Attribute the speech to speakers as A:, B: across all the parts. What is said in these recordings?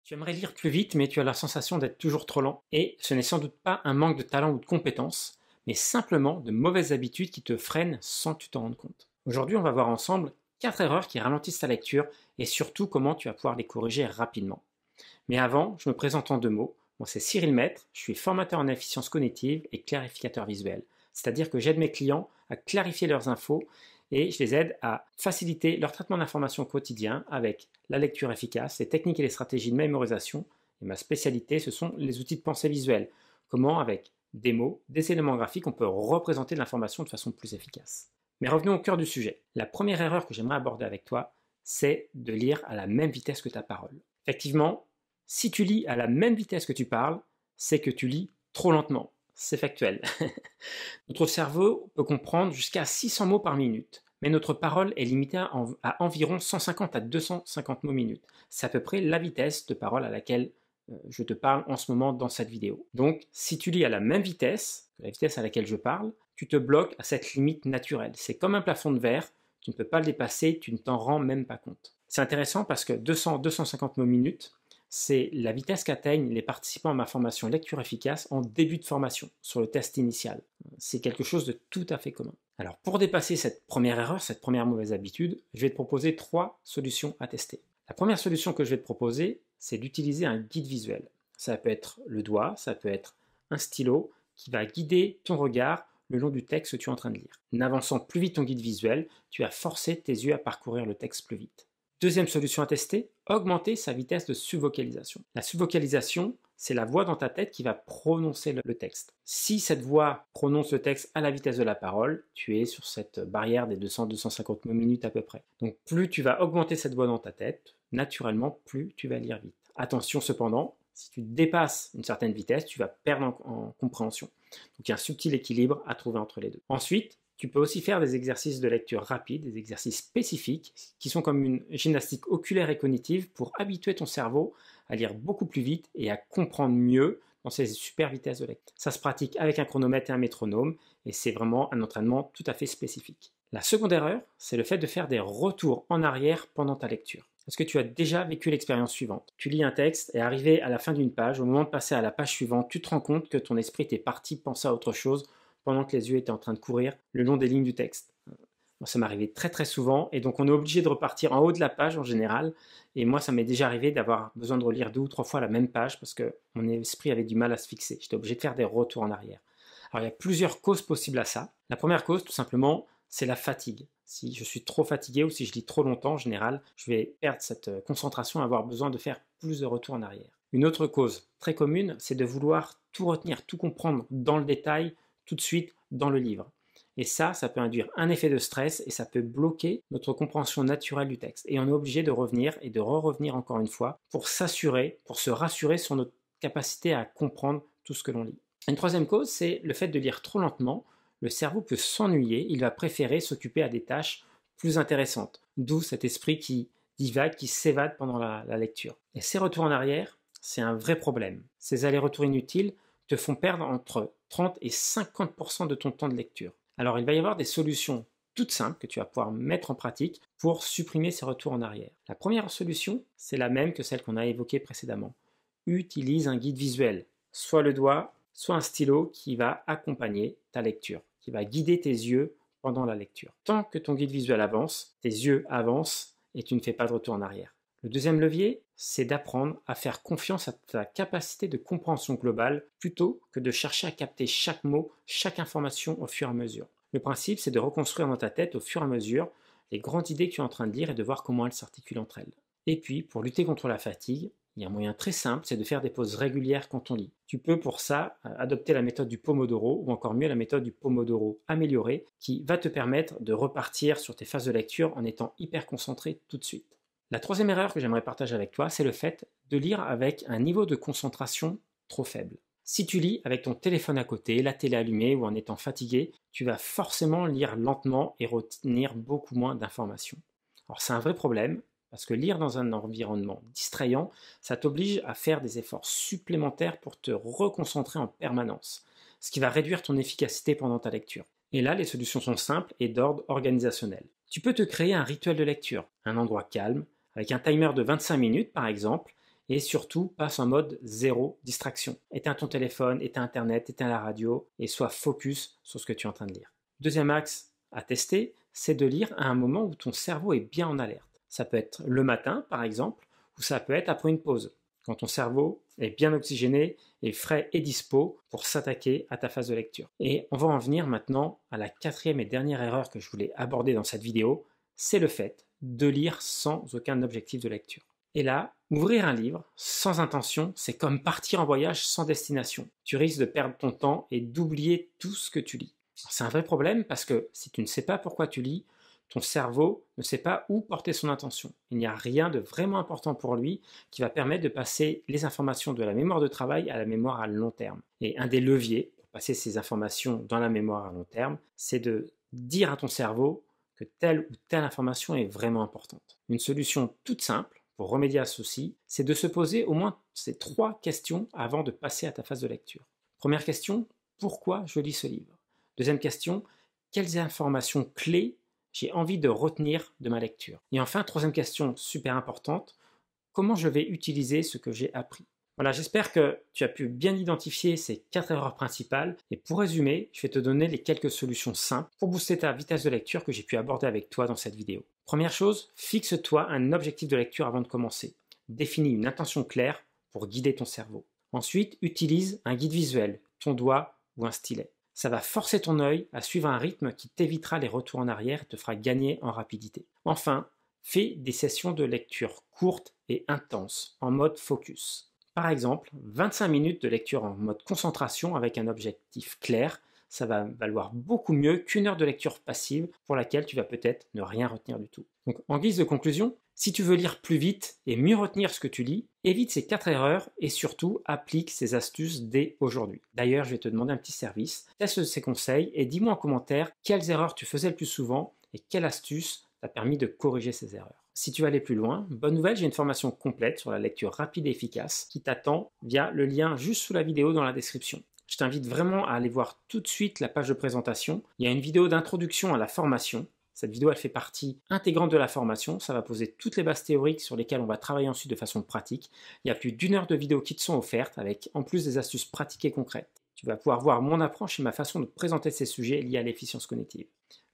A: Tu aimerais lire plus vite, mais tu as la sensation d'être toujours trop lent. Et ce n'est sans doute pas un manque de talent ou de compétences, mais simplement de mauvaises habitudes qui te freinent sans que tu t'en rendes compte. Aujourd'hui, on va voir ensemble 4 erreurs qui ralentissent ta lecture et surtout comment tu vas pouvoir les corriger rapidement. Mais avant, je me présente en 2 mots. Moi, c'est Cyril Maître, je suis formateur en efficience cognitive et clarificateur visuel. C'est-à-dire que j'aide mes clients à clarifier leurs infos et je les aide à faciliter leur traitement d'informations au quotidien avec la lecture efficace, les techniques et les stratégies de mémorisation. Et ma spécialité, ce sont les outils de pensée visuelle. Comment, avec des mots, des éléments graphiques, on peut représenter l'information de façon plus efficace. Mais revenons au cœur du sujet. La première erreur que j'aimerais aborder avec toi, c'est de lire à la même vitesse que ta parole. Effectivement, si tu lis à la même vitesse que tu parles, c'est que tu lis trop lentement. C'est factuel. Notre cerveau peut comprendre jusqu'à 600 mots par minute, mais notre parole est limitée à environ 150 à 250 mots minute. C'est à peu près la vitesse de parole à laquelle je te parle en ce moment dans cette vidéo. Donc, si tu lis à la même vitesse que la vitesse à laquelle je parle, tu te bloques à cette limite naturelle. C'est comme un plafond de verre, tu ne peux pas le dépasser, tu ne t'en rends même pas compte. C'est intéressant parce que 200-250 mots minute, c'est la vitesse qu'atteignent les participants à ma formation lecture efficace en début de formation, sur le test initial. C'est quelque chose de tout à fait commun. Alors pour dépasser cette première erreur, cette première mauvaise habitude, je vais te proposer 3 solutions à tester. La première solution que je vais te proposer, c'est d'utiliser un guide visuel. Ça peut être le doigt, ça peut être un stylo qui va guider ton regard le long du texte que tu es en train de lire. En avançant plus vite ton guide visuel, tu vas forcer tes yeux à parcourir le texte plus vite. Deuxième solution à tester, augmenter sa vitesse de subvocalisation. La subvocalisation, c'est la voix dans ta tête qui va prononcer le texte. Si cette voix prononce le texte à la vitesse de la parole, tu es sur cette barrière des 200-250 mots minute à peu près. Donc plus tu vas augmenter cette voix dans ta tête, naturellement, plus tu vas lire vite. Attention cependant, si tu dépasses une certaine vitesse, tu vas perdre en compréhension. Donc il y a un subtil équilibre à trouver entre les deux. Ensuite, tu peux aussi faire des exercices de lecture rapide, des exercices spécifiques qui sont comme une gymnastique oculaire et cognitive pour habituer ton cerveau à lire beaucoup plus vite et à comprendre mieux dans ces super vitesses de lecture. Ça se pratique avec un chronomètre et un métronome et c'est vraiment un entraînement tout à fait spécifique. La seconde erreur, c'est le fait de faire des retours en arrière pendant ta lecture. Est-ce que tu as déjà vécu l'expérience suivante? Tu lis un texte et arrivé à la fin d'une page, au moment de passer à la page suivante, tu te rends compte que ton esprit était parti penser à autre chose pendant que les yeux étaient en train de courir le long des lignes du texte. Moi, ça m'arrivait très très souvent et donc on est obligé de repartir en haut de la page en général et moi ça m'est déjà arrivé d'avoir besoin de relire 2 ou 3 fois la même page parce que mon esprit avait du mal à se fixer. J'étais obligé de faire des retours en arrière. Alors il y a plusieurs causes possibles à ça. La première cause tout simplement c'est la fatigue. Si je suis trop fatigué ou si je lis trop longtemps en général, je vais perdre cette concentration et avoir besoin de faire plus de retours en arrière. Une autre cause très commune, c'est de vouloir tout retenir, tout comprendre dans le détail tout de suite dans le livre. Et ça peut induire un effet de stress et ça peut bloquer notre compréhension naturelle du texte. Et on est obligé de revenir et de revenir encore une fois pour s'assurer, pour se rassurer sur notre capacité à comprendre tout ce que l'on lit. Une troisième cause, c'est le fait de lire trop lentement. Le cerveau peut s'ennuyer, il va préférer s'occuper à des tâches plus intéressantes. D'où cet esprit qui divague, qui s'évade pendant la lecture. Et ces retours en arrière, c'est un vrai problème. Ces allers-retours inutiles te font perdre entre 30 et 50% de ton temps de lecture. Alors il va y avoir des solutions toutes simples que tu vas pouvoir mettre en pratique pour supprimer ces retours en arrière. La première solution, c'est la même que celle qu'on a évoquée précédemment. Utilise un guide visuel, soit le doigt, soit un stylo qui va accompagner ta lecture, qui va guider tes yeux pendant la lecture. Tant que ton guide visuel avance, tes yeux avancent et tu ne fais pas de retour en arrière. Le deuxième levier, c'est d'apprendre à faire confiance à ta capacité de compréhension globale plutôt que de chercher à capter chaque mot, chaque information au fur et à mesure. Le principe, c'est de reconstruire dans ta tête au fur et à mesure les grandes idées que tu es en train de lire et de voir comment elles s'articulent entre elles. Et puis, pour lutter contre la fatigue, il y a un moyen très simple, c'est de faire des pauses régulières quand on lit. Tu peux pour ça adopter la méthode du Pomodoro ou encore mieux la méthode du Pomodoro améliorée qui va te permettre de repartir sur tes phases de lecture en étant hyper concentré tout de suite. La troisième erreur que j'aimerais partager avec toi, c'est le fait de lire avec un niveau de concentration trop faible. Si tu lis avec ton téléphone à côté, la télé allumée ou en étant fatigué, tu vas forcément lire lentement et retenir beaucoup moins d'informations. Alors c'est un vrai problème parce que lire dans un environnement distrayant, ça t'oblige à faire des efforts supplémentaires pour te reconcentrer en permanence, ce qui va réduire ton efficacité pendant ta lecture. Et là, les solutions sont simples et d'ordre organisationnel. Tu peux te créer un rituel de lecture, un endroit calme, avec un timer de 25 minutes par exemple, et surtout passe en mode zéro distraction. Éteins ton téléphone, éteins Internet, éteins la radio et sois focus sur ce que tu es en train de lire. Deuxième axe à tester, c'est de lire à un moment où ton cerveau est bien en alerte. Ça peut être le matin par exemple, ou ça peut être après une pause, quand ton cerveau est bien oxygéné et frais et dispo pour s'attaquer à ta phase de lecture. Et on va en venir maintenant à la quatrième et dernière erreur que je voulais aborder dans cette vidéo, c'est le fait de lire sans aucun objectif de lecture. Et là, ouvrir un livre sans intention, c'est comme partir en voyage sans destination. Tu risques de perdre ton temps et d'oublier tout ce que tu lis. C'est un vrai problème parce que si tu ne sais pas pourquoi tu lis, ton cerveau ne sait pas où porter son attention. Il n'y a rien de vraiment important pour lui qui va permettre de passer les informations de la mémoire de travail à la mémoire à long terme. Et un des leviers pour passer ces informations dans la mémoire à long terme, c'est de dire à ton cerveau que telle ou telle information est vraiment importante. Une solution toute simple pour remédier à ceci, c'est de se poser au moins ces 3 questions avant de passer à ta phase de lecture. Première question, pourquoi je lis ce livre? Deuxième question, quelles informations clés j'ai envie de retenir de ma lecture? Et enfin, troisième question super importante, comment je vais utiliser ce que j'ai appris? Voilà, j'espère que tu as pu bien identifier ces 4 erreurs principales. Et pour résumer, je vais te donner les quelques solutions simples pour booster ta vitesse de lecture que j'ai pu aborder avec toi dans cette vidéo. Première chose, fixe-toi un objectif de lecture avant de commencer. Définis une intention claire pour guider ton cerveau. Ensuite, utilise un guide visuel, ton doigt ou un stylet. Ça va forcer ton œil à suivre un rythme qui t'évitera les retours en arrière et te fera gagner en rapidité. Enfin, fais des sessions de lecture courtes et intenses, en mode focus. Par exemple, 25 minutes de lecture en mode concentration avec un objectif clair, ça va valoir beaucoup mieux qu'une heure de lecture passive pour laquelle tu vas peut-être ne rien retenir du tout. Donc, en guise de conclusion, si tu veux lire plus vite et mieux retenir ce que tu lis, évite ces 4 erreurs et surtout applique ces astuces dès aujourd'hui. D'ailleurs, je vais te demander un petit service. Teste ces conseils et dis-moi en commentaire quelles erreurs tu faisais le plus souvent et quelle astuce t'a permis de corriger ces erreurs. Si tu veux aller plus loin, bonne nouvelle, j'ai une formation complète sur la lecture rapide et efficace qui t'attend via le lien juste sous la vidéo dans la description. Je t'invite vraiment à aller voir tout de suite la page de présentation. Il y a une vidéo d'introduction à la formation. Cette vidéo, elle fait partie intégrante de la formation. Ça va poser toutes les bases théoriques sur lesquelles on va travailler ensuite de façon pratique. Il y a plus d'1 heure de vidéos qui te sont offertes avec en plus des astuces pratiques et concrètes. Tu vas pouvoir voir mon approche et ma façon de présenter ces sujets liés à l'efficience cognitive.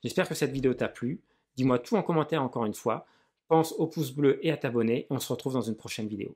A: J'espère que cette vidéo t'a plu. Dis-moi tout en commentaire encore une fois. Pense au pouce bleu et à t'abonner. On se retrouve dans une prochaine vidéo.